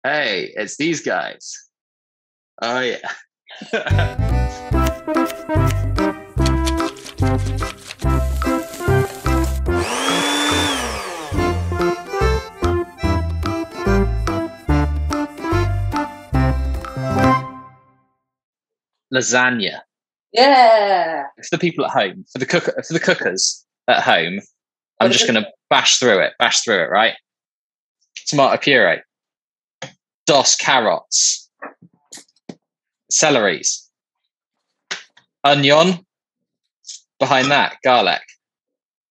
Hey, it's these guys. Oh yeah. Lasagna. Yeah. For the people at home, for the cookers at home, I'm just going to bash through it, right? Tomato puree, dos carrots, celeries, onion, behind that, garlic.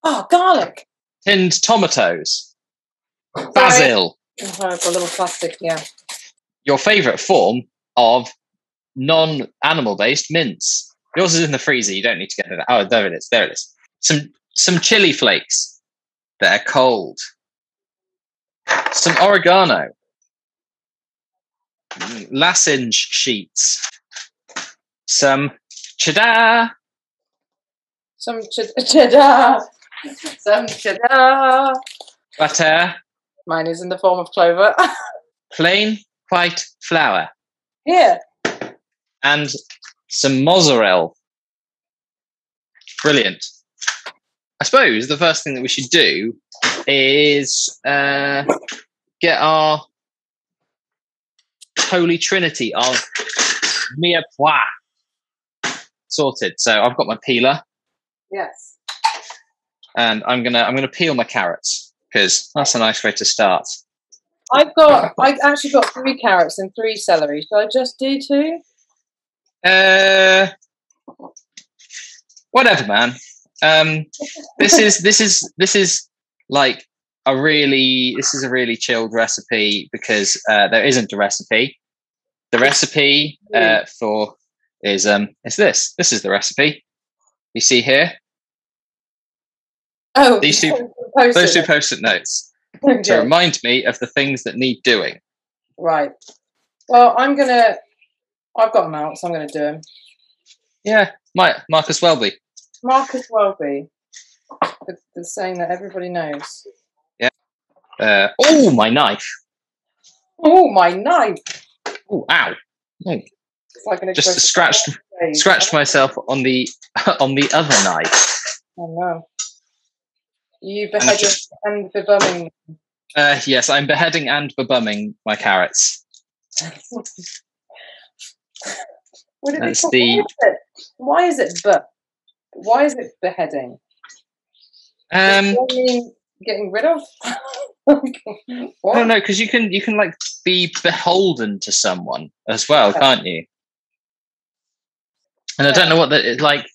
Oh, garlic. Tinned tomatoes, basil. Oh, a little plastic, yeah. Your favourite form of non-animal based mince. Yours is in the freezer. You don't need to get it out. Oh, there it is. There it is. Some chili flakes that are cold. Some oregano. Lasagne sheets. Some cheddar. Some cheddar. Some cheddar. Butter. Mine is in the form of clover. Plain white flour. Here. And some mozzarella. Brilliant. I suppose the first thing that we should do is get our holy trinity of mirepoix sorted. So I've got my peeler. Yes. And I'm gonna peel my carrots because that's a nice way to start. I actually got 3 carrots and 3 celery. Should I just do 2? Whatever, man. This is like a really chilled recipe because there isn't a recipe. The recipe for is this. This is the recipe. You see here. Oh, those two post-it notes to remind me of the things that need doing. Right. Well, I've got them out, so I'm going to do them. Yeah, Marcus Welby. Marcus Welby. The saying that everybody knows. Yeah. Oh, my knife. Oh, my knife. Oh, ow. Oh. It's like an just scratched myself on the other knife. Oh, no. You beheading and bebumming. Yes, I'm beheading and bebumming my carrots. What did Why is it Why is it beheading? Does that mean getting rid of? I don't know, because you can like be beholden to someone as well, can't you? And I don't know what that is like.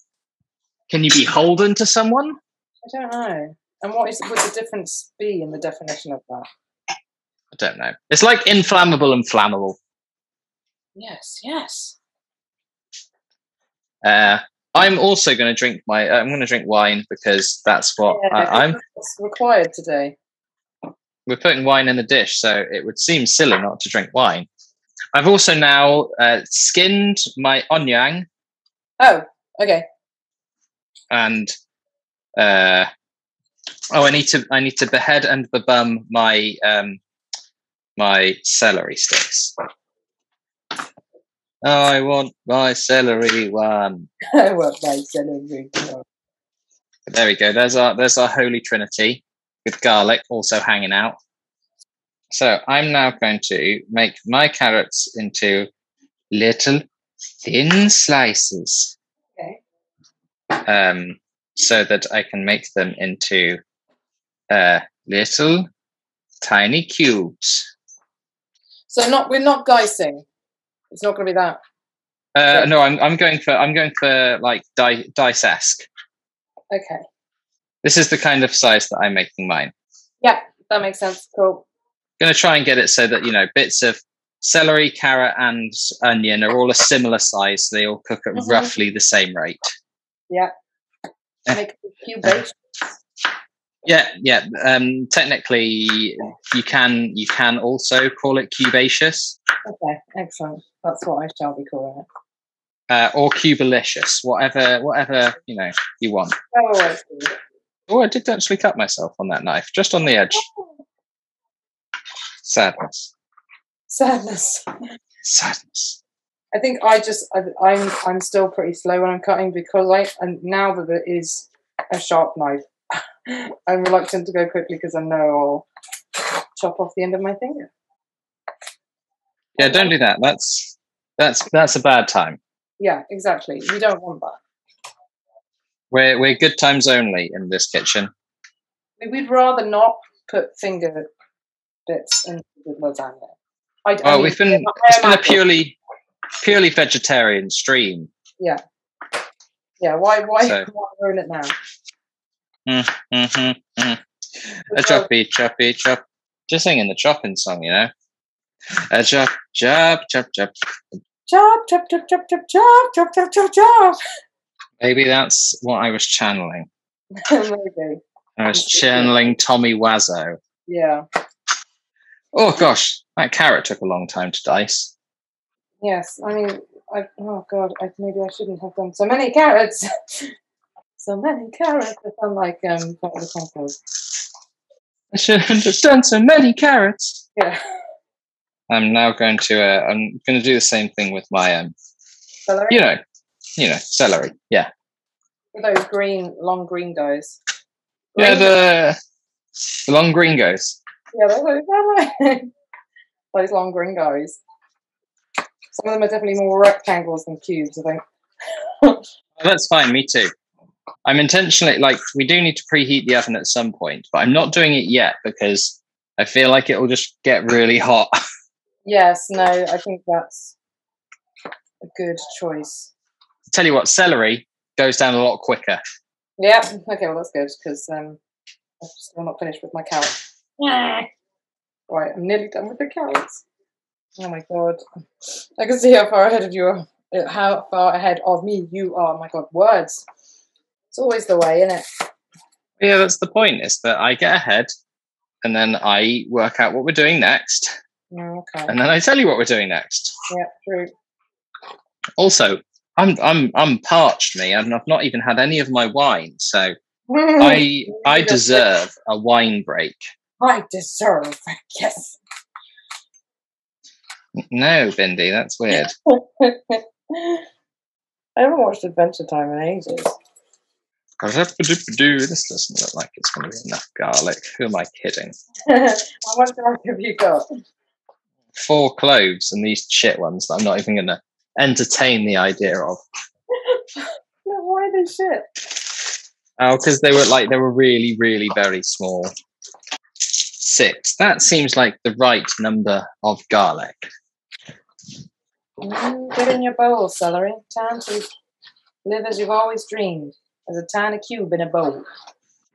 Can you be beholden to someone? I don't know. And would the difference be in the definition of that? I don't know. It's like inflammable and flammable. Yes, yes. I'm also going to drink I'm going to drink wine because that's what It's required today. We're putting wine in the dish, so it would seem silly not to drink wine. I've also now skinned my onion. Oh, okay. And I need to behead and bebum my my celery sticks. I want my celery one. I want my celery one. There we go. There's our holy trinity with garlic also hanging out. So I'm now going to make my carrots into little thin slices. Okay. So that I can make them into little tiny cubes. So we're not dicing. It's not going to be that. No, I'm going for like dice-esque. Okay. This is the kind of size that I'm making mine. Yeah, that makes sense. Cool. Going to try and get it so that bits of celery, carrot, and onion are all a similar size. So they all cook at roughly the same rate. Yeah. Make it cubaceous. Yeah. Technically, you can also call it cubaceous. Okay, excellent. That's what I shall be calling it. Or cubalicious, whatever you want. Oh, I see. Oh, I did actually cut myself on that knife, just on the edge. Sadness. Sadness. Sadness. I think I'm still pretty slow when I'm cutting because and now that it is a sharp knife, I'm reluctant to go quickly because I know I'll chop off the end of my finger. Yeah, don't do that. That's a bad time. Yeah, exactly. You don't want that. We're good times only in this kitchen. We'd rather not put finger bits in the lasagna. It's been a purely vegetarian stream. Yeah. Yeah. Why ruin it now? A choppy, choppy, chop. Just singing the chopping song, you know. A chop, chop, chop, chop. Chop, chop, chop, chop, chop, chop, chop, chop, chop, chop. Maybe that's what I was channeling. Maybe. I was channeling Tommy Wiseau. Yeah. Oh gosh, that carrot took a long time to dice. Yes, I mean, oh god, maybe I shouldn't have done so many carrots. So many carrots. I sound like part of the Concord. I shouldn't have done so many carrots. Yeah. I'm now going to do the same thing with my Celery? You know, celery. Yeah. Those long green guys. Yeah, the long green guys. Yeah, those long green guys. Some of them are definitely more rectangles than cubes, I think. Oh, that's fine, me too. I'm intentionally, we do need to preheat the oven at some point, but I'm not doing it yet because I feel like it will just get really hot. Yes, no, I think that's a good choice. Tell you what, celery goes down a lot quicker. Yeah, okay, well that's good because I'm still not finished with my carrots. Right, I'm nearly done with the carrots. Oh my god. I can see how far ahead of me you are. Oh my god, words. It's always the way, isn't it? Yeah, that's the point, is that I get ahead and then I work out what we're doing next. Okay. And then I tell you what we're doing next. Yeah, true. Also, I'm parched, me, and I've not even had any of my wine, so I deserve a wine break. I deserve, yes. No, Bindy, that's weird. I haven't watched Adventure Time in ages. This doesn't look like it's going to be enough garlic. Who am I kidding? How much garlic have you got? 4 cloves, and these shit ones that I'm not even going to entertain the idea of. Why are they shit? Oh, because they were really, really very small. 6. That seems like the right number of garlic. Get in your bowl, celery. Time to live as you've always dreamed, as a tiny cube in a bowl.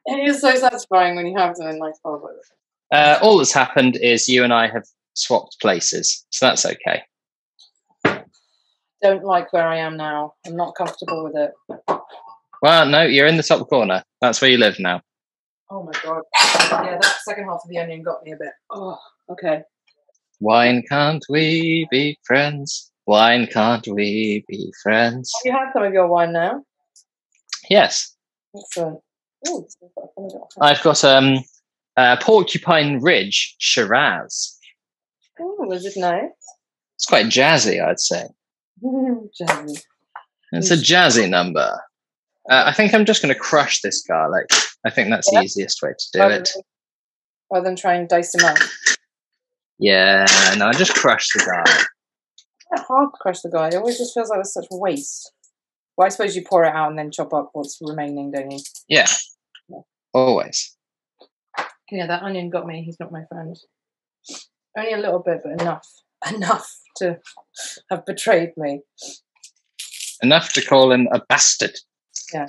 It is so satisfying when you have them in nice bowl. All that's happened is you and I have swapped places, so that's okay. Don't like where I am now. I'm not comfortable with it. Well, no, you're in the top corner. That's where you live now. Oh my god. Yeah, that second half of the onion got me a bit. Oh, okay. Why can't we be friends? Why can't we be friends? Have you had some of your wine now? Yes. Excellent. Ooh, I've got Porcupine Ridge Shiraz. Oh, was it nice? It's quite jazzy, I'd say. Jazzy. It's a jazzy number. I think I'm just going to crush this garlic. I think that's the easiest way to do it. Rather than try and dice them up. Yeah, no, I just crush the garlic. It's quite hard to crush the garlic. It always just feels like it's such a waste. Well, I suppose you pour it out and then chop up what's remaining, don't you? Yeah. Always. Yeah, that onion got me. He's not my friend. Only a little bit, but enough. Enough to have betrayed me. Enough to call him a bastard. Yeah.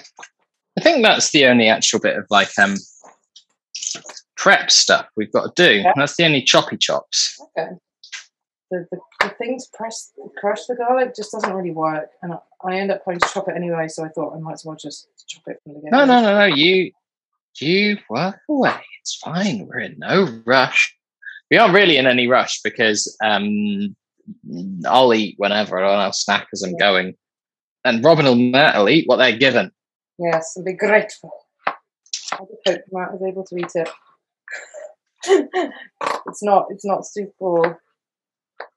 I think that's the only actual bit of prep stuff we've got to do. Yeah. That's the only choppy chops. Okay. The thing to crush the garlic just doesn't really work, and I end up having to chop it anyway. So I thought I might as well just chop it from the beginning. No. You work away. It's fine. We're in no rush. We aren't really in any rush because I'll eat whenever and I'll snack as I'm going, and Robin and Matt will eat what they're given. Yes, and be grateful. I just hope Matt was able to eat it. It's not super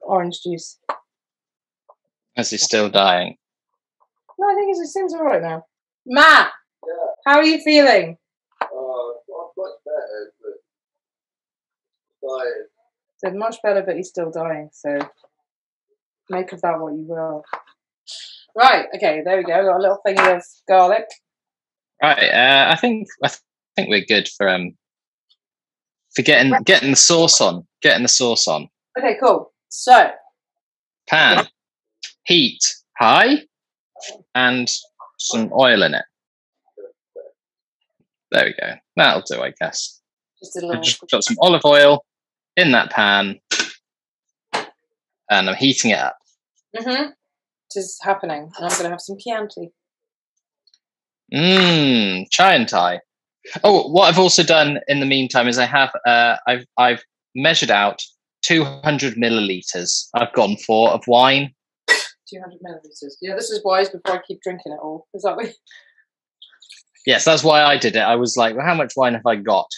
orange juice. As he's still dying. No, I think it seems all right now. Matt, how are you feeling? Not much better, but dying. Said much better, but he's still dying. So make of that what you will. Right. Okay. There we go. Got a little thingy of garlic. Right. I think we're good for getting the sauce on. Getting the sauce on. Okay. Cool. So Pan, heat high, and some oil in it. There we go. That'll do, I guess. just a little. I've just got some olive oil in that pan, and I'm heating it up. Mm-hmm. This is happening, and I'm going to have some Chianti. Chai and Thai. Oh, what I've also done in the meantime is I have I've measured out 200 milliliters. I've gone for of wine. 200 milliliters. Yeah, this is wise before I keep drinking it all. Is that what? Yes, that's why I did it. I was like, well, how much wine have I got?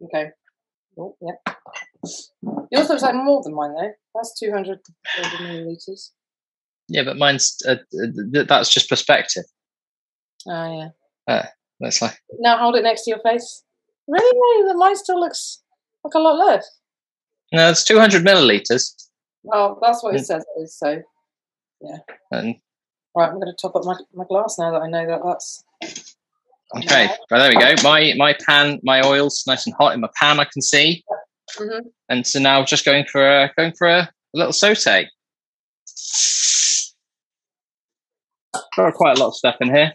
Okay. Oh, yeah. Yours looks like more than mine, though. That's 200 milliliters. Yeah, but mine's that's just perspective. Oh, yeah. That's like. Now hold it next to your face. Really? Mine still looks like a lot less. No, it's 200 milliliters. Well, that's what it says it is, so yeah. And, right, I'm going to top up my glass now that I know that that's. okay, well, there we go. My pan, my oil's nice and hot in my pan. I can see, and so now just going for a little saute. Got quite a lot of stuff in here,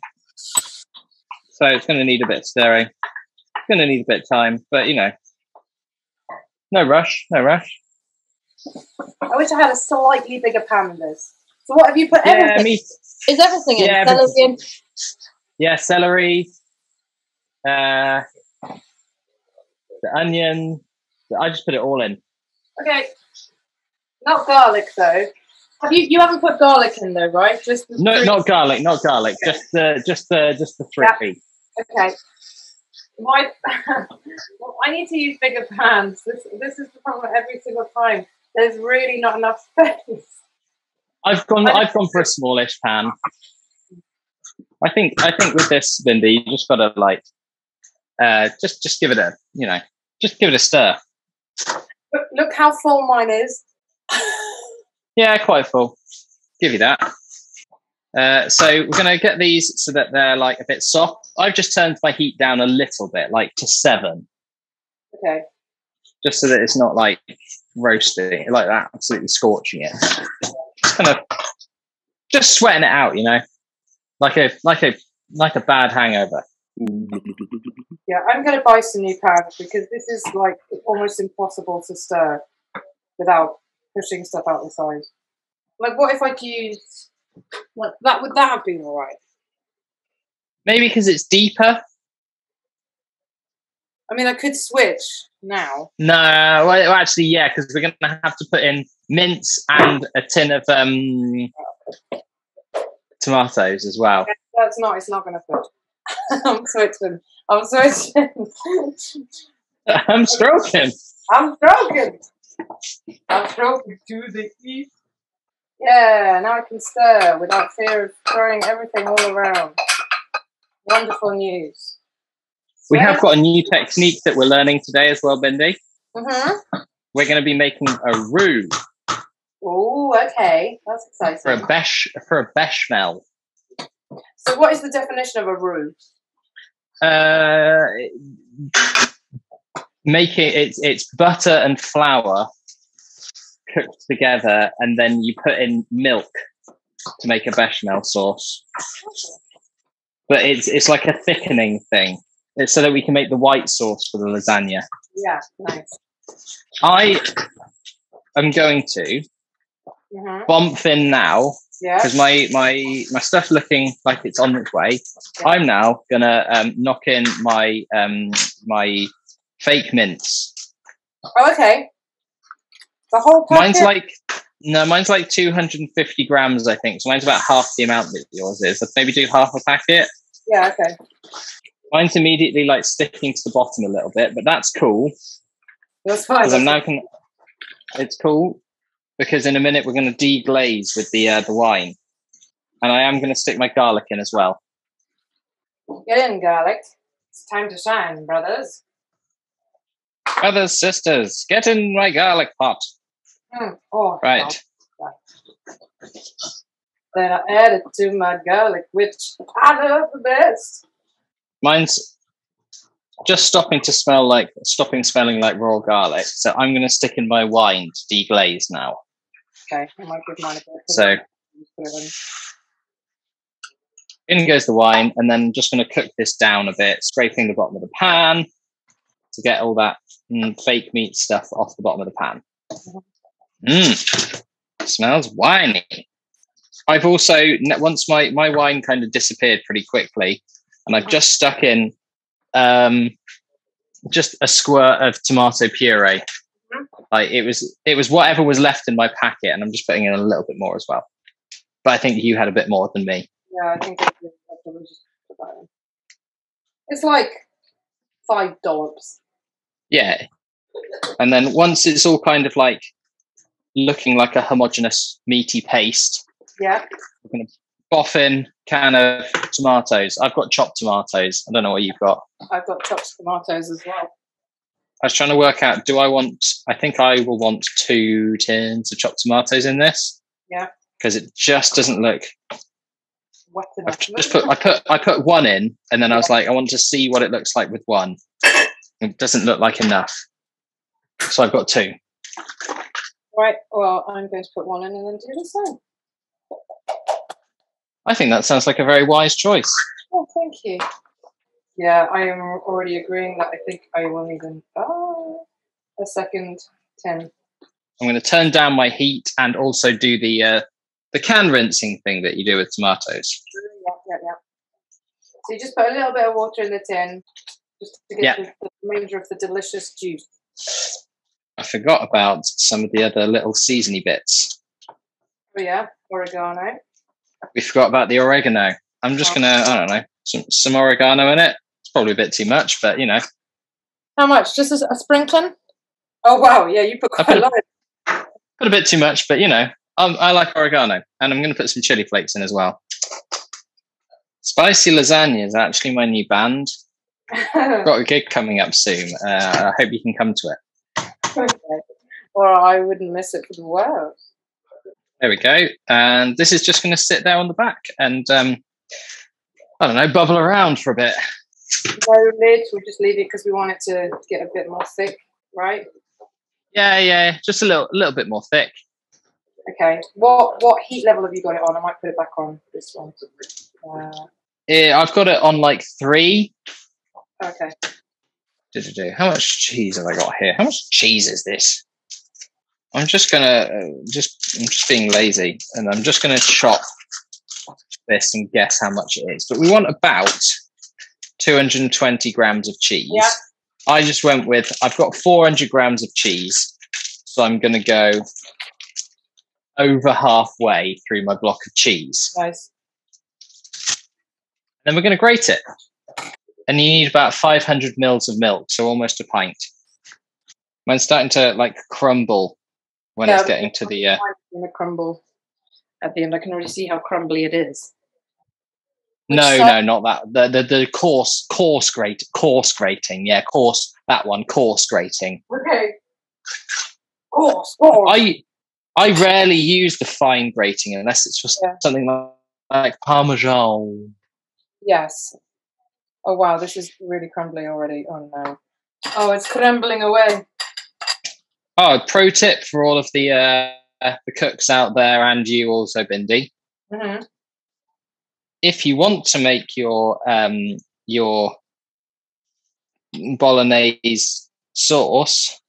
so it's going to need a bit of stirring. It's going to need a bit of time, but you know, no rush, no rush. I wish I had a slightly bigger pan than this. So what have you put? Everything? Is everything in? Celery in? Yeah, celery. The onion. I just put it all in. Okay. Not garlic though. You haven't put garlic in though, right? Just the no, three. Not garlic. Okay. Just the three. Yeah. Okay. Well, I need to use bigger pans. This is the problem every single time. There's really not enough space. I've gone for a smallish pan. I think with this, Bindy, you just gotta like just give it a stir. Look how full mine is. Yeah, quite full. Give you that. So we're gonna get these so that they're like a bit soft. I've just turned my heat down a little bit, like to 7. Okay. Just so that it's not like roasting, like that, absolutely scorching it. Kind of just sweating it out, you know, like a bad hangover. Yeah, I'm going to buy some new pans because this is like almost impossible to stir without pushing stuff out the side. Like, what if I'd used like that? Would that have been all right? Maybe because it's deeper. I mean, I could switch now. No, well, actually, yeah, because we're going to have to put in mince and a tin of tomatoes as well. Yeah, it's not going to fit. I'm switching. I'm stroking. I'm stroking to the east. Yeah, now I can stir without fear of throwing everything all around. Wonderful news. We have got a new technique that we're learning today as well, Bindy. We're going to be making a roux. Oh, okay. That's exciting. For a bechamel. So what is the definition of a roux? It's butter and flour cooked together, and then you put in milk to make a bechamel sauce. But it's like a thickening thing. It's so that we can make the white sauce for the lasagna. Yeah, nice. I am going to bump in now because my stuff's looking like it's on its way. Yeah. I'm now gonna knock in my my fake mince. Oh, okay. The whole packet? Mine's like 250 grams, I think. So mine's about half the amount that yours is. So maybe do half a packet. Yeah, okay. Mine's immediately like sticking to the bottom a little bit, but that's cool. That's fine. Because I'm now it's cool because in a minute we're going to deglaze with the wine, and I am going to stick my garlic in as well. Get in, garlic. It's time to shine, brothers. Brothers, sisters, get in my garlic pot. Oh, Right. Oh. Then I add it to my garlic, which I love the best. Mine's just stopping smelling like raw garlic. So I'm going to stick in my wine to deglaze now. Okay, I might give mine a bit. So in goes the wine, and then I'm just going to cook this down a bit, scraping the bottom of the pan to get all that fake meat stuff off the bottom of the pan. Smells winey. I've also, once my wine kind of disappeared pretty quickly, and I've just stuck in just a squirt of tomato puree. Like it was whatever was left in my packet, and I'm just putting in a little bit more as well. But I think you had a bit more than me. Yeah, I think it's like $5. Yeah. And then once it's all kind of like looking like a homogeneous meaty paste, yeah, we're going to boff in can of tomatoes. I've got chopped tomatoes. I don't know what you've got. I've got chopped tomatoes as well. I was trying to work out, I think I will want 2 tins of chopped tomatoes in this. Yeah. Because it just doesn't look wet enough. I put 1 in, and then I was like, I want to see what it looks like with 1. It doesn't look like enough. So I've got 2. Right, well, I'm going to put 1 in and then do the same. I think that sounds like a very wise choice. Oh, thank you. Yeah, I am already agreeing that I think I will need a second tin. I'm going to turn down my heat and also do the can rinsing thing that you do with tomatoes. Yeah. So you just put a little bit of water in the tin just to get the remainder of the delicious juice. I forgot about some of the other little seasoning bits. Oh yeah, oregano. We forgot about the oregano. I'm just gonna, I don't know, some oregano in it. It's probably a bit too much, but you know. How much? Just a sprinkling? Oh wow, yeah, you put quite a lot. Put a bit too much, but you know, I like oregano, and I'm going to put some chili flakes in as well. Spicy Lasagne is actually my new band. Got a gig coming up soon. I hope you can come to it. Okay. Well, I wouldn't miss it for the world. There we go. And this is just going to sit there on the back and, I don't know, bubble around for a bit. No lid. We'll just leave it because we want it to get a bit more thick, right? Yeah. Just a little bit more thick. Okay. What heat level have you got it on? I might put it back on this one. Yeah, I've got it on like 3. Okay. How much cheese have I got here? How much cheese is this? I'm just gonna I'm just being lazy, and I'm just gonna chop this and guess how much it is. But we want about 220 grams of cheese. Yeah. I just went with, I've got 400 grams of cheese, so I'm gonna go over halfway through my block of cheese. Nice. Then we're gonna grate it. And you need about 500 mils of milk, so almost a pint. Mine's starting to like crumble when it's getting to the. Gonna crumble at the end. I can already see how crumbly it is. No, not that. The coarse grating. Yeah, coarse. That one, coarse grating. Okay. Coarse. I rarely use the fine grating unless it's for something like Parmesan. Yes. Oh wow, this is really crumbly already. Oh no. Oh, it's crumbling away. Oh, pro tip for all of the cooks out there, and you also, Bindy. Mm-hmm. If you want to make your bolognese sauce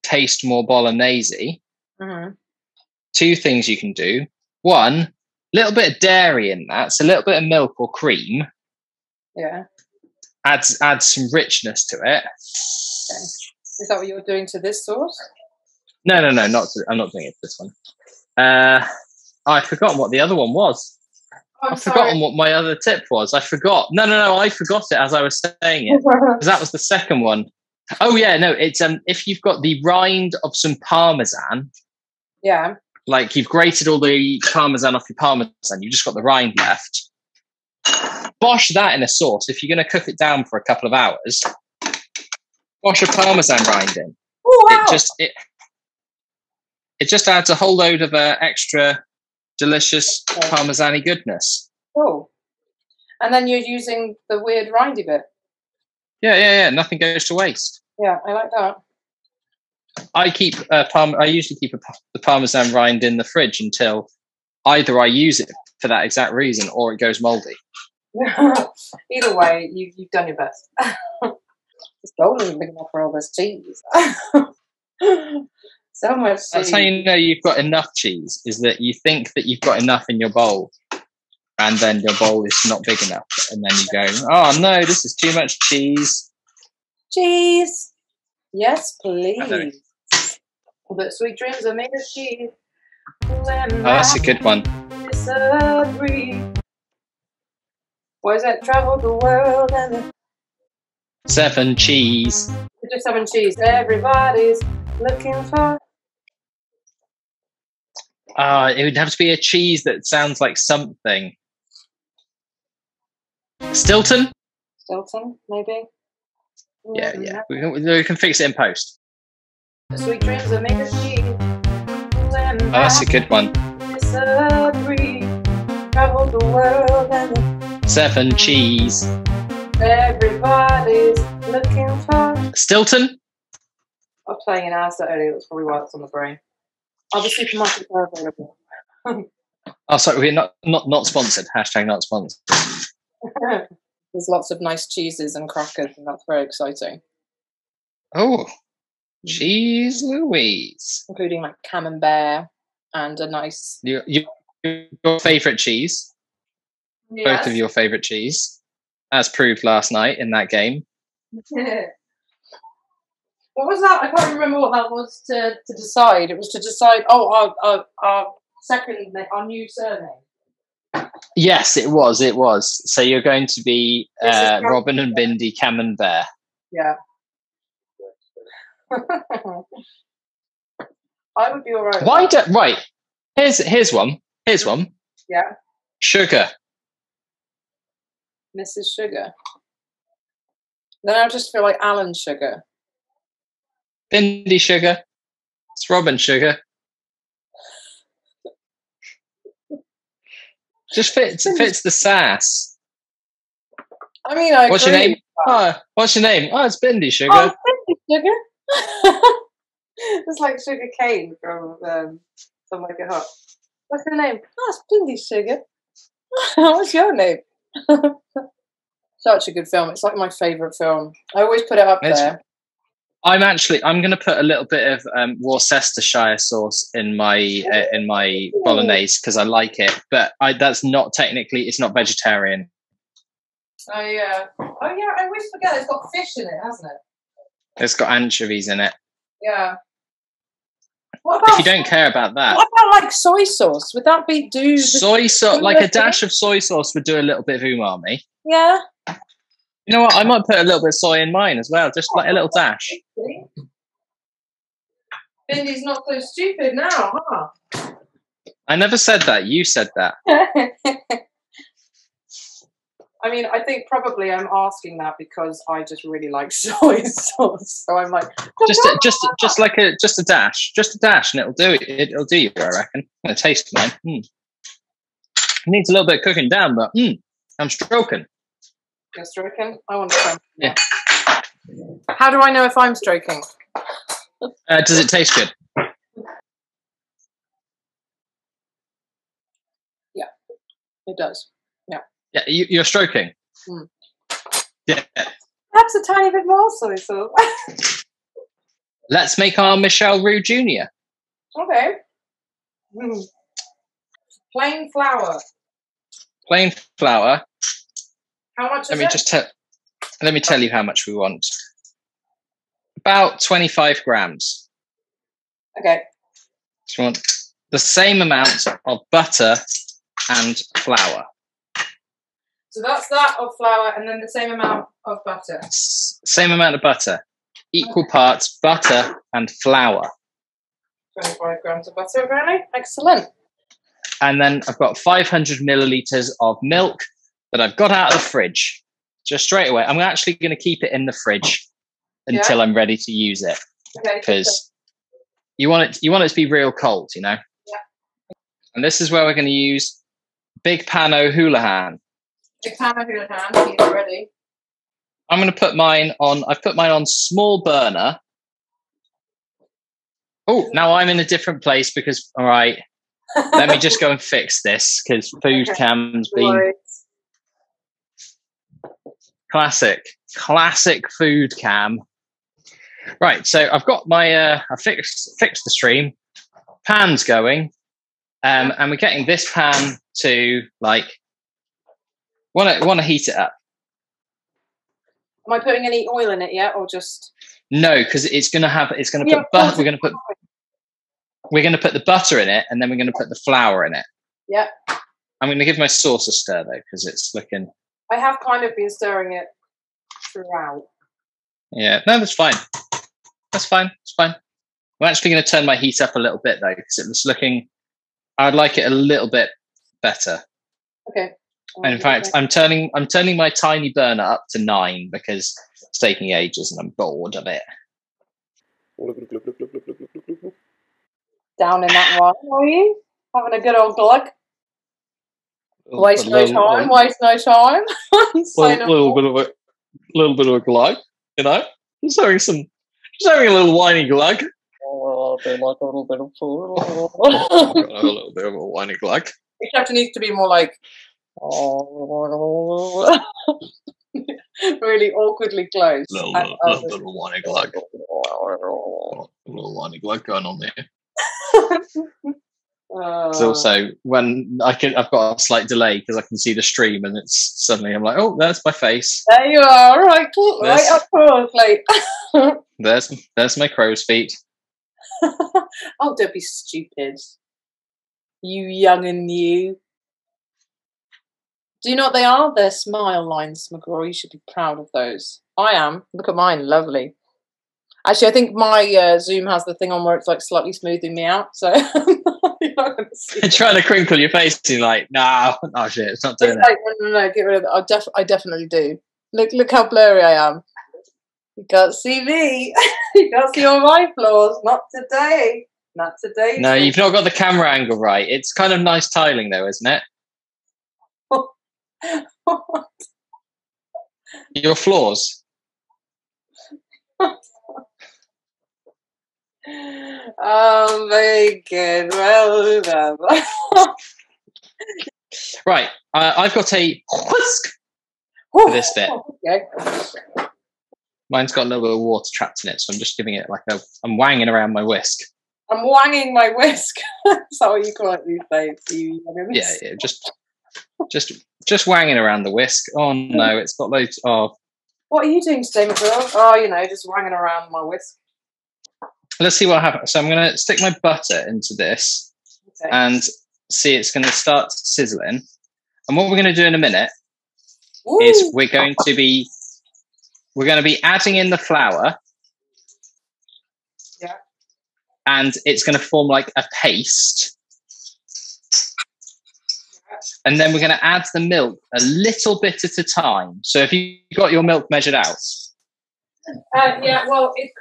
taste more bolognese, 2 things you can do. 1, a little bit of dairy in that, so a little bit of milk or cream. Yeah. Adds some richness to it. Okay. Is that what you're doing to this sauce? No, I'm not doing it to this one. I've forgotten what the other one was. I've forgotten what my other tip was. I forgot. No, I forgot it as I was saying it. Because that was the second one. Oh yeah, no, it's if you've got the rind of some Parmesan, Yeah. Like you've grated all the parmesan off your parmesan, you've just got the rind left. Bosh that in a sauce. If you're going to cook it down for a couple of hours, bosh a parmesan rind in. Oh, wow. It just adds a whole load of extra delicious parmesan-y goodness. Oh. And then you're using the weird rindy bit. Yeah. Nothing goes to waste. Yeah, I like that. I usually keep the parmesan rind in the fridge until either I use it for that exact reason or it goes mouldy. Either way, you've done your best. This bowl isn't big enough for all this cheese. So much cheese. That's how you know you've got enough cheese, is that you think that you've got enough in your bowl and then your bowl is not big enough. And then you go, oh no, this is too much cheese. Cheese. Yes, please. But sweet dreams are made of cheese. Oh, that's a good one. Disagree. Boys that travel the world and 7 cheese. just 7 cheese. Everybody's looking for. It would have to be a cheese that sounds like something. Stilton? Stilton, maybe. Yeah. We can fix it in post. Sweet dreams are made of cheese. Oh, that's a good one. Disagree. Travel the world and 7 cheese. everybody's looking for. Stilton? I was playing an answer earlier. That's probably why it's on the brain. Oh, the supermarkets are available. Oh, sorry, we're not sponsored. Hashtag not sponsored. There's lots of nice cheeses and crackers, and that's very exciting. Oh, cheese Louise. Including like camembert and a nice... Your favourite cheese. Yes. Both of your favourite cheese. As proved last night in that game. What was that? I can't remember what that was to decide. It was to decide, our second, our new surname. Yes, it was. So you're going to be Robin and Bindy Camembert. Yeah. I would be all right. Why do right? Here's one. Yeah. Sugar. Mrs. Sugar. Then I'll just feel like Alan Sugar. Bindy Sugar. It's Robin Sugar. Just fits the sass. I mean, I What's agree. your name? What's your name? Oh, it's Bindy Sugar. Oh, it's Bindy Sugar. It's like sugar cane from Some Like It Hot. What's your name? Oh, it's Bindy Sugar. What's your name? Such a good film. It's like my favourite film. I always put it up there. I'm going to put a little bit of Worcestershire sauce in my bolognese because I like it, but that's not technically, it's not vegetarian. Oh yeah, I always forget it's got fish in it, hasn't it? It's got anchovies in it. Yeah. What about, if you don't care about that, what about like soy sauce? Would that be soy sauce? Like a dash of soy sauce would do a little bit of umami. Yeah. You know what? I might put a little bit of soy in mine as well, just like a little dash. Bindy's not so stupid now, huh? I never said that. You said that. I mean, I think probably I'm asking that because I just really like soy sauce. So I'm like, just like a dash, and it'll do it. It'll do you, I reckon. I'm gonna taste mine. It needs a little bit of cooking down, but I'm stroking. You're stroking? I want to try. Yeah. How do I know if I'm stroking? Does it taste good? Yeah, it does. Yeah. Yeah, you're stroking. Yeah. Perhaps a tiny bit more soy sauce. Let's make our Michelle Roux Jr. Okay. Plain flour. Plain flour. How much is it? Let me tell you how much we want. About 25 grams. Okay. So we want the same amount of butter and flour. So that's that of flour and then the same amount of butter. Same amount of butter. Equal parts butter and flour. 25 grams of butter, really. Excellent. And then I've got 500 millilitres of milk that I've got out of the fridge. Just straight away. I'm actually going to keep it in the fridge until I'm ready to use it. Okay. Because you want it to be real cold, you know? Yeah. And this is where we're going to use Big Pan O'Houlihan. Big Pan O'Houlihan, he's ready. I'm going to put mine on, I've put mine on small burner. Oh, now I'm in a different place because, all right, let me just go and fix this because food cam's been classic food cam. Right, so I've got my, I fixed the stream, pan's going, and we're getting this pan to like, want to heat it up. Am I putting any oil in it yet, or just? No, because it's going to put butter. We're going to put the butter in it, and then we're going to put the flour in it. Yeah. I'm going to give my sauce a stir though, because it's looking. I have kind of been stirring it throughout. Yeah, no, that's fine. That's fine. It's fine. I'm actually going to turn my heat up a little bit though, because it was looking. I'd like it a little bit better. Okay. And in fact, I'm turning my tiny burner up to 9 because it's taking ages and I'm bored of it. Down in that one, are you? Having a good old glug? Waste no time. Waste no time. Little bit of a glug, you know. Just having a little whiny glug. Oh, I like a little bit of food. A little bit of a whiny glug. Except it needs to be more like. Really awkwardly close. Little bit of a whiny glug. Little whiny glug going on there. It's also when I've got a slight delay because I can see the stream and it's suddenly I'm like, oh, there's my face. There you are, right up close, like. There's my crow's feet. Oh, don't be stupid, you young and new. Do you know what they are? They're smile lines, McGraw. You should be proud of those. I am. Look at mine. Lovely. Actually, I think my Zoom has the thing on where it's like slightly smoothing me out. So you're not going to see it. Trying to crinkle your face. And you're like, no, oh shit, it's not doing it. No, get rid of that. I definitely do. Look how blurry I am. You can't see me. You can't see all my flaws. Not today. Not today. No, you've not got the camera angle right. It's kind of nice tiling though, isn't it? Your flaws. Oh, very good. Well done. Right, I've got a whisk for this bit. Okay. Mine's got a little bit of water trapped in it, so I'm just giving it like I'm wanging around my whisk. I'm wanging my whisk. Is that what you call it these days? Yeah, just wanging around the whisk. Oh no, it's got loads of. What are you doing today, McGraw? Oh, just wanging around my whisk. Let's see what happens. So I'm going to stick my butter into this and see it's going to start sizzling. And what we're going to do in a minute is we're going to be adding in the flour. Yeah. And it's going to form like a paste. And then we're going to add the milk a little bit at a time. So if you got your milk measured out. Yeah, well, it's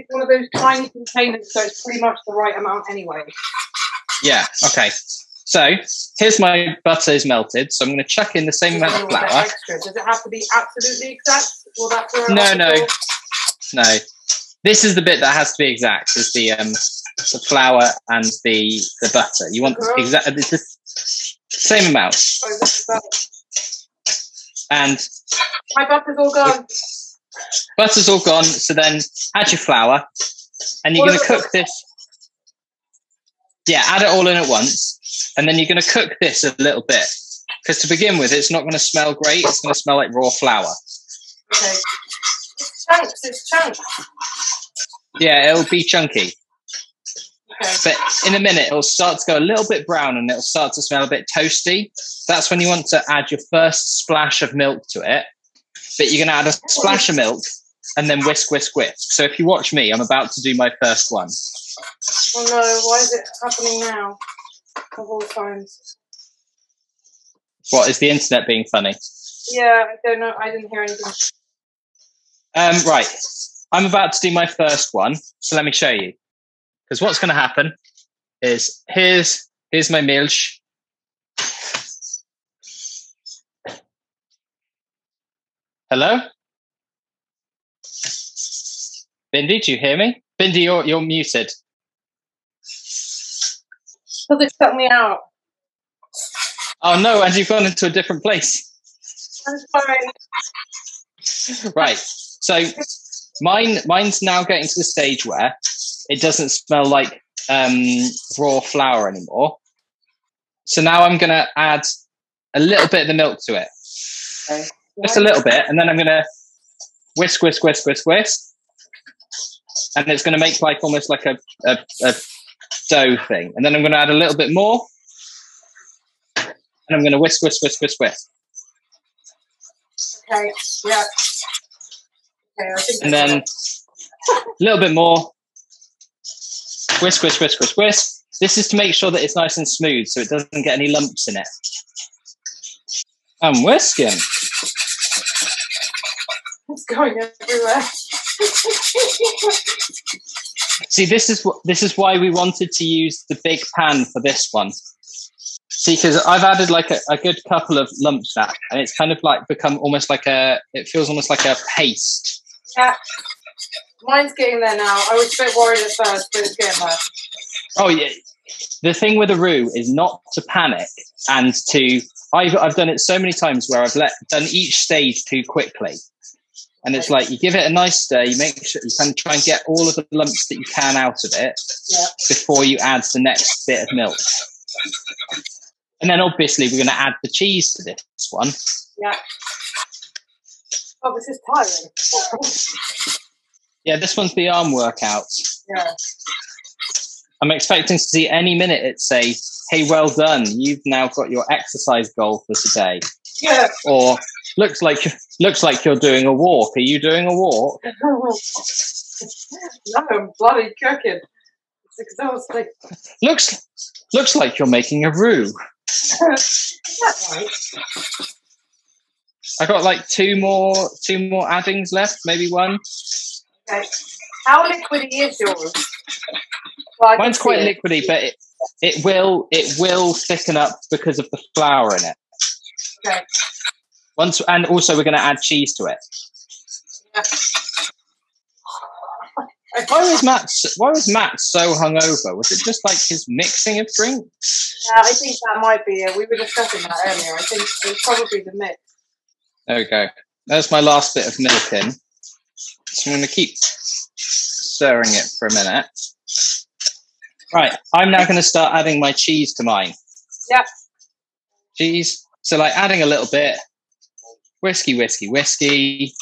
one of those tiny containers, so it's pretty much the right amount anyway. Yeah, okay. So here's my butter is melted, so I'm going to chuck in the same amount of flour. Extra. Does it have to be absolutely exact? Or No. This is the bit that has to be exact, is the flour and the butter. You want exactly the same amount. And my butter's all gone. Butter's all gone, so then add your flour, and you're going to cook this. Yeah, add it all in at once, and then you're going to cook this a little bit, because to begin with, it's not going to smell great. It's going to smell like raw flour. Okay. It's chunks. Yeah, it'll be chunky. Okay. But in a minute, it'll start to go a little bit brown, and it'll start to smell a bit toasty. That's when you want to add your first splash of milk to it. But you're going to add a splash of milk, and then whisk, whisk, whisk. So if you watch me, I'm about to do my first one. Oh no, why is it happening now? Of all times. What, is the internet being funny? Yeah, I don't know. I didn't hear anything. Right. I'm about to do my first one. So let me show you. Because what's going to happen is here's my milch. Hello? Bindy, do you hear me? Bindy, you're muted. Because it shut me out. Oh no, and you've gone into a different place. I'm sorry. Right. So mine's now getting to the stage where it doesn't smell like raw flour anymore. So now I'm going to add a little bit of the milk to it. Okay. Just a little bit, and then I'm going to whisk, whisk, whisk, whisk, whisk. And it's going to make like almost like a dough thing. And then I'm going to add a little bit more. And I'm going to whisk, whisk, whisk, whisk, whisk. Okay, yeah. Okay, I think And then a little bit more. Whisk, whisk, whisk, whisk, whisk. This is to make sure that it's nice and smooth so it doesn't get any lumps in it. I'm whisking. it's going everywhere. See, this is why we wanted to use the big pan for this one. See, because I've added like a good couple of lumps now, and it's kind of like become almost like it feels almost like a paste. Yeah. Mine's getting there now. I was a bit worried at first, but it's getting there. Oh yeah. The thing with a roux is not to panic and to. I've done it so many times where I've done each stage too quickly, and it's like you give it a nice stir. You make sure you kind of try and get all of the lumps that you can out of it before you add the next bit of milk. And then obviously we're going to add the cheese to this one. Yeah. Oh, this is tiring. Yeah, this one's the arm workout. Yeah. I'm expecting to see any minute it say, "Hey, well done. You've now got your exercise goal for today." Yeah. Or looks like you're doing a walk. Are you doing a walk? No, I'm bloody cooking. It's exhausting. Looks like you're making a roux. That's right. I got like two more addings left, maybe one. Okay. How liquidy is yours? Well, Mine's quite liquidy, but it will thicken up because of the flour in it. Okay. And also we're going to add cheese to it. Yeah. Why was Matt so hungover? Was it just like his mixing of drinks? Yeah, I think that might be it. We were discussing that earlier. I think it's probably the mix. There we go. There's my last bit of milk in. So I'm going to keep stirring it for a minute. Right, I'm now going to start adding my cheese to mine. Yeah. Cheese. So like adding a little bit. Whiskey, whiskey, whiskey.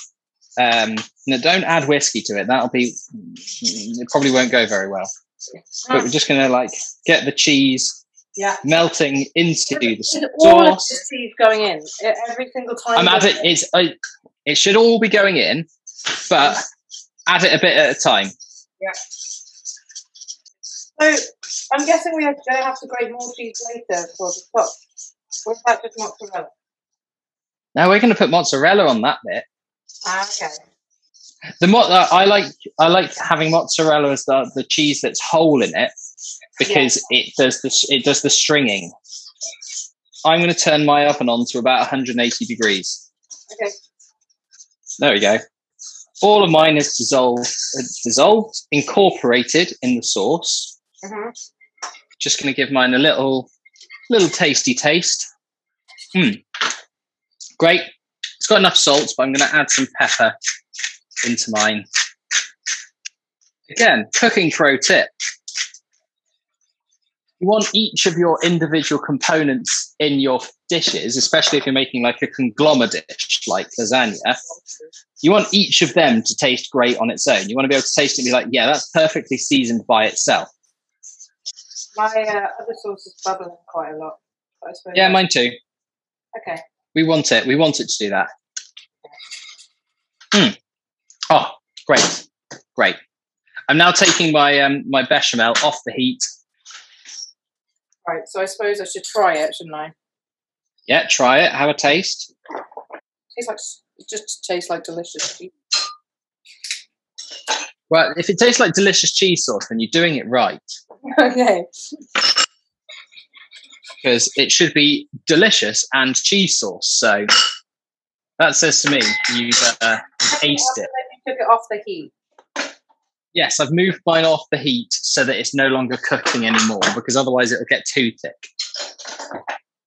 No, don't add whiskey to it. It probably won't go very well. But we're just going to like get the cheese melting into the sauce. All of the cheese going in every single time. It should all be going in, but add it a bit at a time. Yeah. So I'm guessing we're going to have to grate more cheese later for the top. Or is that just mozzarella? Now we're going to put mozzarella on that bit. Okay. I like having mozzarella as the cheese that's whole in it because it does the stringing. I'm going to turn my oven on to about 180 degrees. Okay. There we go. All of mine is dissolved, incorporated in the sauce. Mm-hmm. Just going to give mine a little tasty taste. Great. It's got enough salt, but I'm going to add some pepper into mine. Again, cooking pro tip. You want each of your individual components in your dishes, especially if you're making like a conglomerate dish like lasagna. You want each of them to taste great on its own. You want to be able to taste it and be like, yeah, that's perfectly seasoned by itself. My other sauce is bubbling quite a lot. Yeah, mine too. Okay. We want it. We want it to do that. Oh, great, great. I'm now taking my my bechamel off the heat. Right, so I suppose I should try it, shouldn't I? Yeah, try it. Have a taste. It just tastes like delicious cheese. Well, if it tastes like delicious cheese sauce, then you're doing it right. Okay. Because it should be delicious and cheese sauce. So that says to me you've aced it. You took it off the heat. Yes, I've moved mine off the heat so that it's no longer cooking anymore, because otherwise it'll get too thick.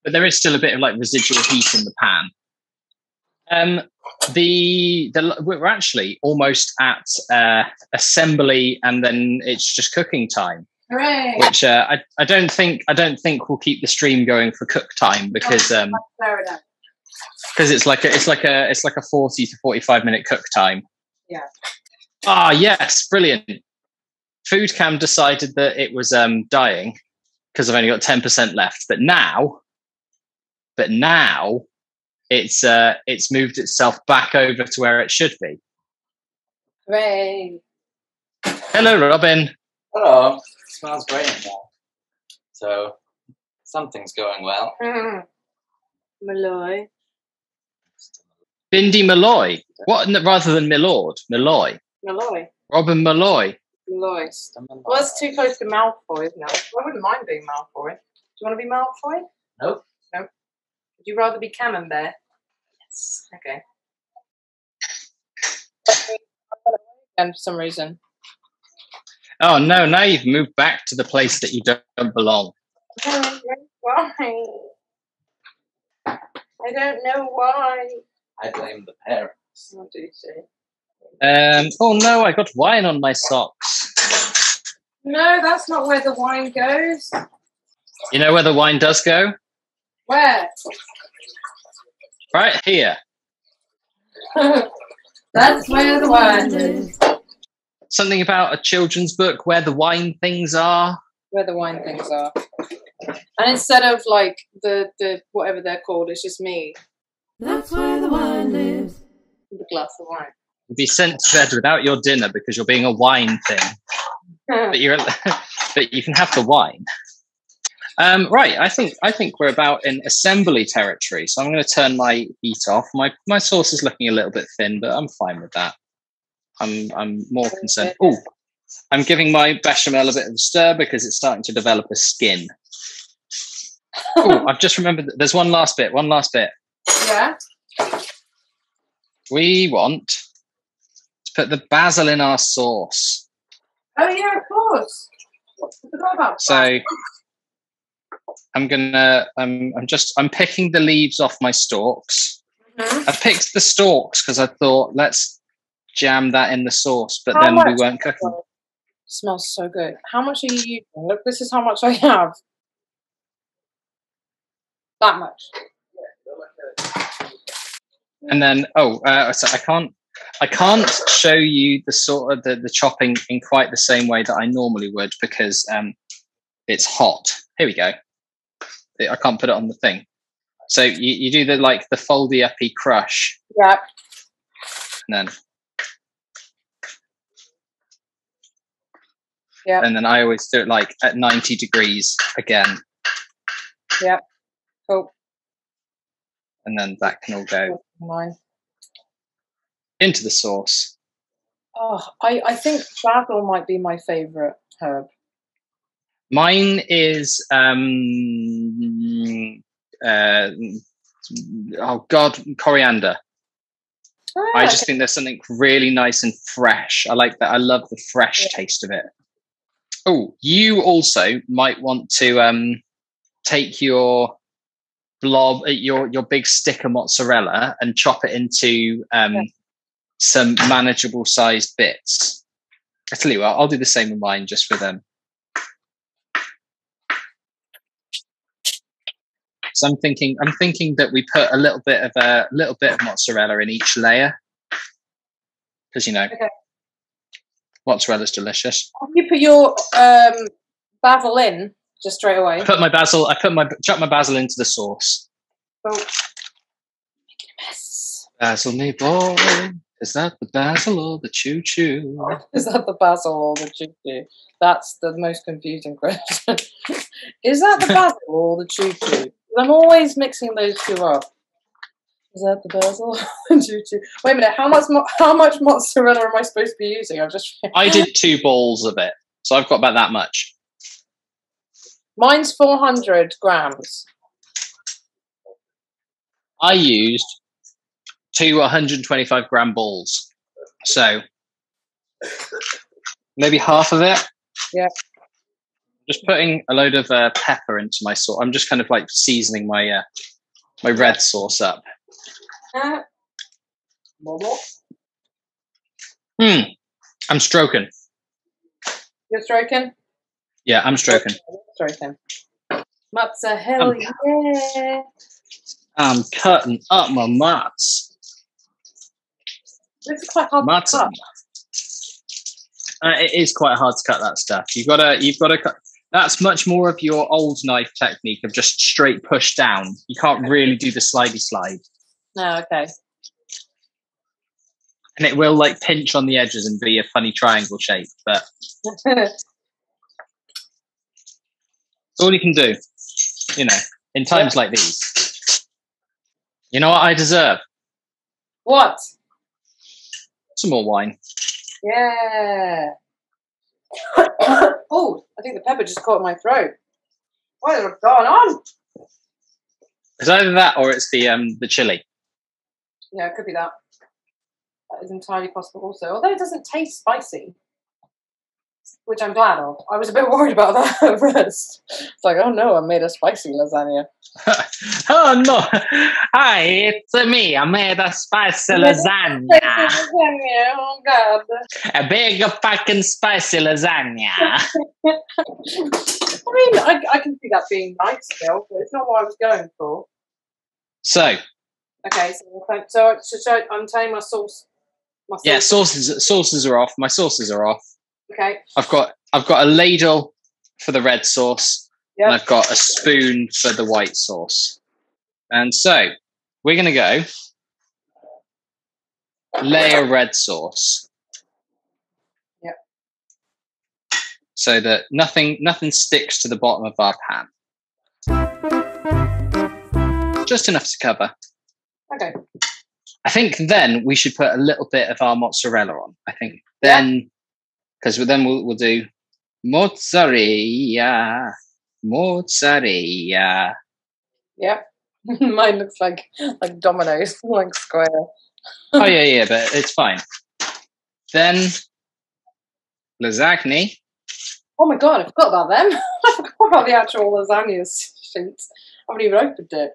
But there is still a bit of like residual heat in the pan. We're actually almost at assembly, and then it's just cooking time. Hooray! Which I don't think we'll keep the stream going for cook time, because it's like a 40 to 45 minute cook time. Yeah. Ah, yes, brilliant. Food Cam decided that it was dying because I've only got 10% left, but now it's moved itself back over to where it should be. Hooray! Hello, Robin. Hello. It smells great in there. So something's going well. Malloy. Bindy Malloy. What rather than Milord? Malloy. Malloy. Robin Malloy. Malloy. Well, it's too close to Malfoy, isn't it? I wouldn't mind being Malfoy. Do you want to be Malfoy? Nope. Nope. Would you rather be Camembert? Yes. Okay. And for some reason. Oh no! Now you've moved back to the place that you don't belong. Why? I don't know why. I blame the parents. What do you say? Oh no! I got wine on my socks. No, that's not where the wine goes. You know where the wine does go? Where? Right here. That's where the wine is. Something about a children's book where the wine things are. Where the wine things are. And instead of like the whatever they're called, it's just me. That's where the wine lives. With a glass of wine. You'll be sent to bed without your dinner because you're being a wine thing. But but you can have the wine. Right, I think we're about in assembly territory. So I'm going to turn my heat off. My sauce is looking a little bit thin, but I'm fine with that. I'm more concerned. Oh, I'm giving my bechamel a bit of a stir because it's starting to develop a skin. Oh, I've just remembered that there's one last bit. Yeah. We want to put the basil in our sauce. Oh yeah, of course. I forgot about that. So I'm picking the leaves off my stalks. Mm-hmm. I picked the stalks because I thought let's jam that in the sauce, but How then much? we weren't cooking. It smells so good. How much are you using? Look, this is how much I have. That much. And then so I can't show you the sort of the chopping in quite the same way that I normally would because it's hot. Here we go. I can't put it on the thing. So you do the foldy uppy crush. Yep. And then Yep. And then I always do it like at 90 degrees again. Yep. Cool. And then that can all go Mine. into the sauce. Oh, I think basil might be my favourite herb. Mine is coriander. Oh, I just think there's something really nice and fresh. I like that. I love the fresh taste of it. Oh, you also might want to take your blob, your big stick of mozzarella, and chop it into some manageable sized bits. I tell you what, I'll do the same with mine, just for them. So I'm thinking that we put a little bit of mozzarella in each layer, because mozzarella's delicious. You put your basil in just straight away. I chopped my basil into the sauce. Oh. Making a mess. Basil me boy. Is that the basil or the choo-choo? Is that the basil or the choo-choo? That's the most confusing question. Is that the basil or the choo-choo? I'm always mixing those two up. Is that the basil or the choo-choo? Wait a minute, how much mozzarella am I supposed to be using? I did 2 balls of it, so I've got about that much. Mine's 400 grams. I used 2 125-gram balls, so maybe half of it. Yeah. Just putting a load of pepper into my sauce. I'm just kind of like seasoning my my red sauce up. I'm stroking. You're stroking? Yeah, I'm stroking. Stroking. Mozzarella, yeah. I'm cutting up my mozz. It's quite hard to cut. It is quite hard to cut that stuff. You've got to cut. That's much more of your old knife technique of just straight push down. You can't really do the slidey slide. No, okay. And it will like pinch on the edges and be a funny triangle shape, but it's all you can do, you know, in times like these. You know what I deserve? What? Some more wine. Yeah. Oh, I think the pepper just caught my throat. What is going on? It's either that or it's the chili. Yeah, it could be that. That is entirely possible also. Although it doesn't taste spicy, which I'm glad of. I was a bit worried about that at first. It's like, oh no, I made a spicy lasagna. Oh no. Hi, it's me. I made a spicy lasagna. Oh god. A big fucking spicy lasagna. I mean, I can see that being nice still, but it's not what I was going for. So. Okay, so I'm telling my sauce. Yeah, sauces are off. My sauces are off. Okay. I've got a ladle for the red sauce. Yep. And I've got a spoon for the white sauce. And so we're going to go layer red sauce. Yep. So that nothing sticks to the bottom of our pan. Just enough to cover. Okay. I think then we should put a little bit of our mozzarella on. I think then, because then we'll do mozzarella. Yeah. Mine looks like dominoes, like square. Oh yeah, but it's fine. Then lasagne. Oh my god, I forgot about them. I forgot about the actual lasagna sheets. I haven't even opened it.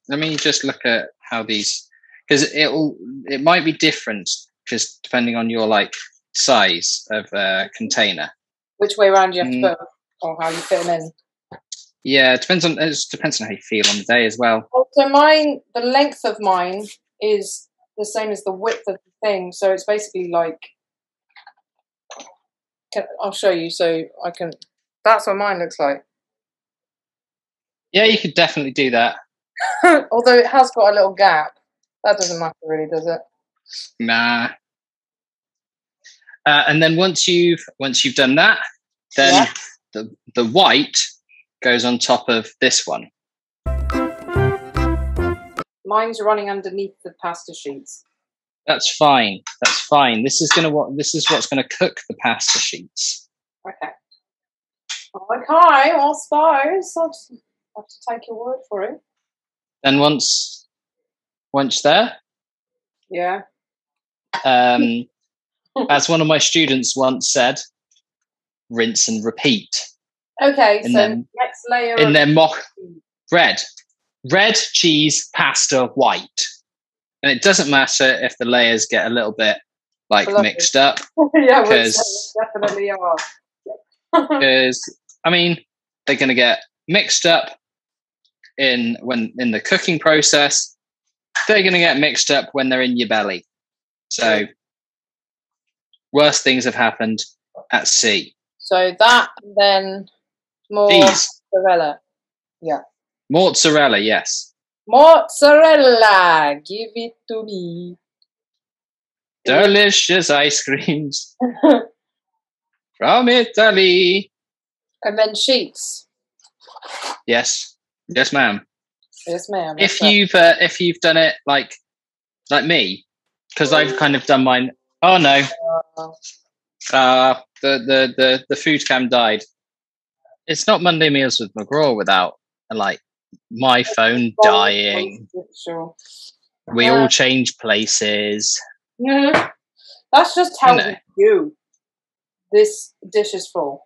Let me just look at how these, because it might be different because depending on your like size of container. Which way around you have to put them, or how you fit them in. Yeah, it depends on how you feel on the day as well. So mine, the length of mine is the same as the width of the thing. So it's basically like, I'll show you so I can. That's what mine looks like. Yeah, you could definitely do that. Although it has got a little gap. That doesn't matter really, does it? Nah. And then once you've done that, then the white goes on top of this one. Mine's running underneath the pasta sheets. That's fine. That's fine. This is what's gonna cook the pasta sheets. Okay. Okay, I suppose I'll just have to take your word for it. Then once there, yeah. As one of my students once said, rinse and repeat. Okay, next layer in their mock red, cheese, pasta, white, and it doesn't matter if the layers get a little bit like mixed up. Yeah, because definitely are. Because I mean, they're going to get mixed up in the cooking process. They're going to get mixed up when they're in your belly. So worse things have happened at sea. So that then more mozzarella. Yeah. Mozzarella, yes. Mozzarella, give it to me. Delicious ice creams from Italy. And then sheets. Yes, yes, ma'am. Yes, ma'am. If you've done it like me, because I've kind of done mine. Oh no, the food cam died. It's not Monday Meals with McGraw without like my phone dying. Sure. We all change places. That's just how we do. This dish is full.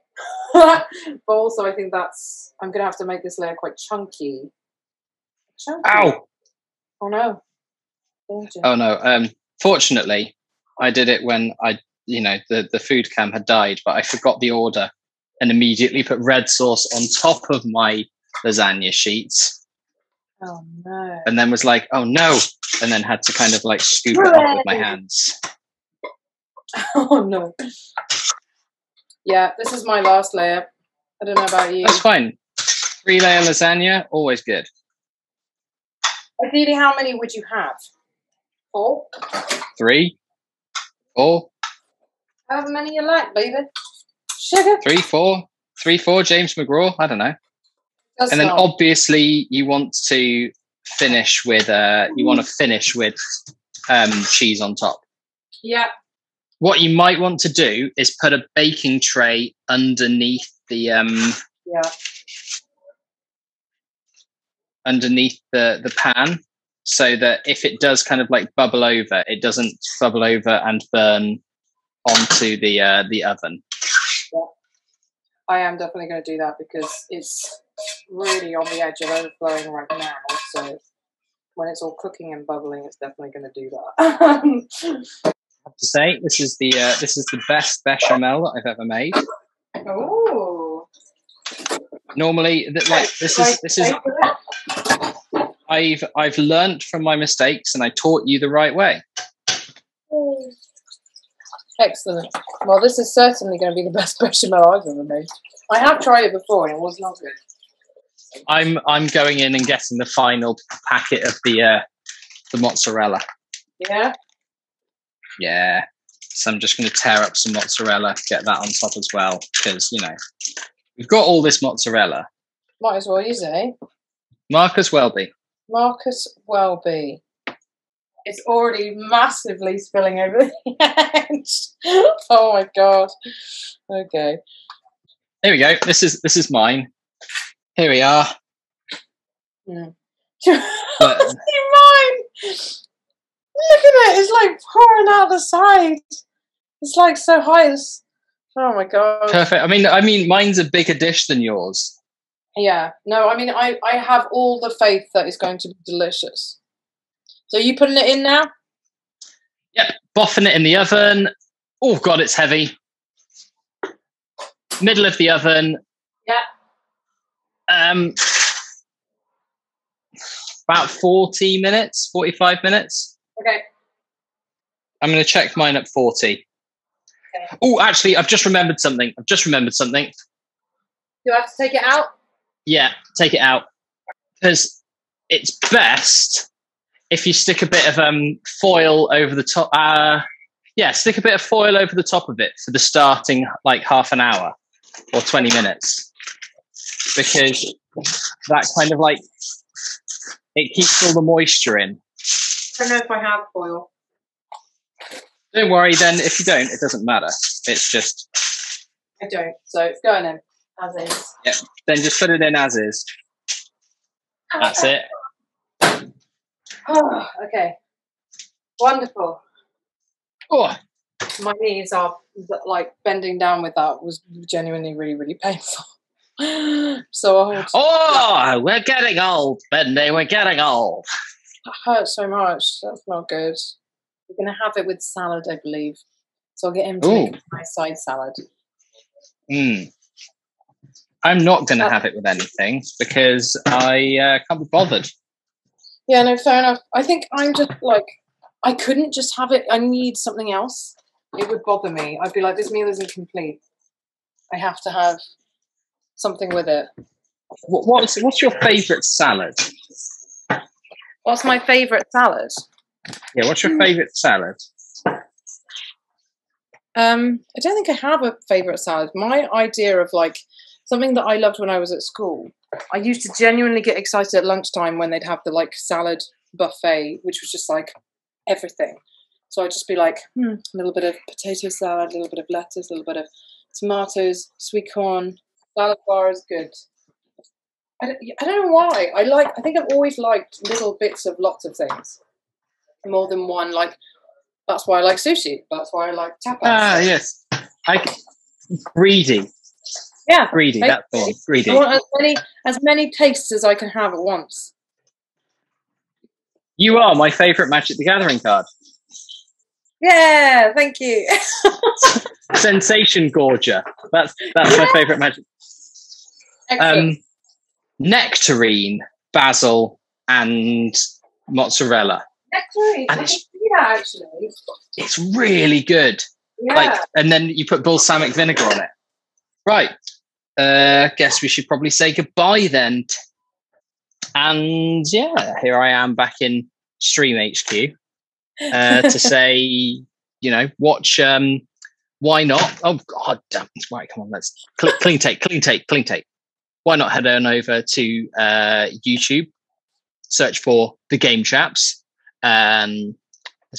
But also I think I'm gonna have to make this layer quite chunky. Ow! Oh no. Danger. Oh no. Fortunately, I did it when the food cam had died, but I forgot the order and immediately put red sauce on top of my lasagna sheets. Oh no. And then was like, oh no, and then had to kind of like scoop it up with my hands. Oh no. Yeah, this is my last layer. I don't know about you. That's fine. 3-layer lasagna, always good. Ideally, how many would you have? 4? 3, 4. However many you like, baby. Sugar. 3, 4. 3, 4, James McGraw, I don't know. That's and then fine. obviously you want to finish with cheese on top. Yeah. What you might want to do is put a baking tray underneath the pan, so that if it does kind of like bubble over, it doesn't bubble over and burn onto the oven. Yeah. I am definitely going to do that because it's really on the edge of overflowing right now. So when it's all cooking and bubbling, it's definitely going to do that. I have to say, this is the best bechamel that I've ever made. Oh. Normally, I've learned from my mistakes and I taught you the right way. Excellent. Well, this is certainly going to be the best bechamel I've ever made. I have tried it before and it was not good. I'm going in and getting the final packet of the mozzarella. Yeah. Yeah. So I'm just going to tear up some mozzarella, get that on top as well, because we've got all this mozzarella. Might as well use it. Marcus Welby. Marcus Welby. It's already massively spilling over the edge. Oh my god. Okay. Here we go. This is mine. Here we are. Mine. Look at it. It's like pouring out the side. It's like so high. Oh my god. Perfect. I mean, mine's a bigger dish than yours. Yeah. No, I mean, I have all the faith that it's going to be delicious. So you putting it in now? Yep. Boffing it in the oven. Oh god, it's heavy. Middle of the oven. Yeah. About 40 minutes, 45 minutes. Okay. I'm going to check mine at 40. Okay. Oh, actually, I've just remembered something. Do I have to take it out? Yeah, take it out. Because it's best if you stick a bit of foil over the top. Stick a bit of foil over the top of it for the starting like half an hour or 20 minutes. Because that kind of like, it keeps all the moisture in. I don't know if I have foil. Don't worry then, if you don't, it doesn't matter. It's just... I don't, so it's going in as is. Yeah, then just put it in as is. That's it. Oh, okay. Wonderful. Oh. My knees are like bending down with that was genuinely really, really painful. So we're getting old, Bindy. We're getting old. That hurts so much. That's not good. We're going to have it with salad, I believe. So I'll get him to make a nice side salad. I'm not going to have it with anything because I can't be bothered. Yeah, no, fair enough. I think I'm just like, I couldn't just have it. I need something else. It would bother me. I'd be like, this meal isn't complete. I have to have something with it. What's your favourite salad? What's my favourite salad? Yeah, what's your favourite salad? I don't think I have a favourite salad. My idea of like something that I loved when I was at school, I used to genuinely get excited at lunchtime when they'd have the like salad buffet, which was just like everything. So I'd just be like, a little bit of potato salad, a little bit of lettuce, a little bit of tomatoes, sweet corn, salad bar is good. I don't know why. I think I've always liked little bits of lots of things, more than one. Like that's why I like sushi. That's why I like tapas. Ah, yes. Greedy. Yeah, Greedy. That's the one. Greedy. I want as many tastes as I can have at once. You are my favourite Magic the Gathering card. Yeah, thank you. Sensation Gorger. That's my favourite Magic. Nectarine, basil, and mozzarella. Nectarine. And I can see that actually. It's really good. Yeah. Like, and then you put balsamic vinegar on it. Right. Guess we should probably say goodbye then. And yeah, here I am back in Stream HQ to say, you know, watch. Why not? Oh God, damn! Right, come on, let's clean tape. Why not head on over to YouTube, search for the Game Chaps. There's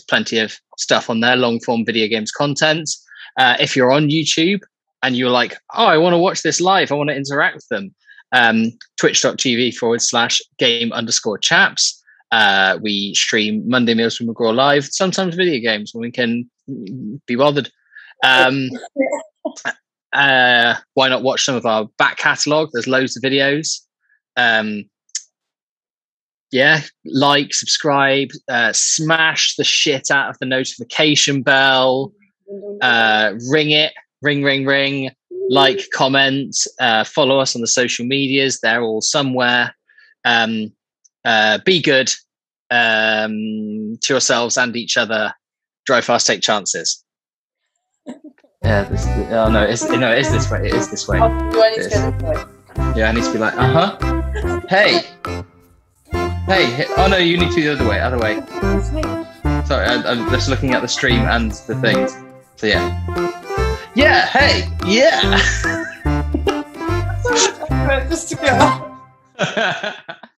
plenty of stuff on there, long form video games content. If you're on YouTube and you're like, oh, I want to watch this live, I want to interact with them, twitch.tv/game_chaps. We stream Monday Meals from McGraw live, sometimes video games when we can be bothered. Why not watch some of our back catalogue? There's loads of videos. Yeah, like, subscribe, smash the shit out of the notification bell, ring it, ring, like, comment, follow us on the social medias. They're all somewhere. Be good to yourselves and each other. Drive fast, take chances. Yeah, it is this way. It is this way. Do I need to go this way? Yeah, I need to be like, Hey. Oh no, you need to be the other way. Sorry, I'm just looking at the stream and the things. So yeah. Yeah. Hey. Yeah. Just to go.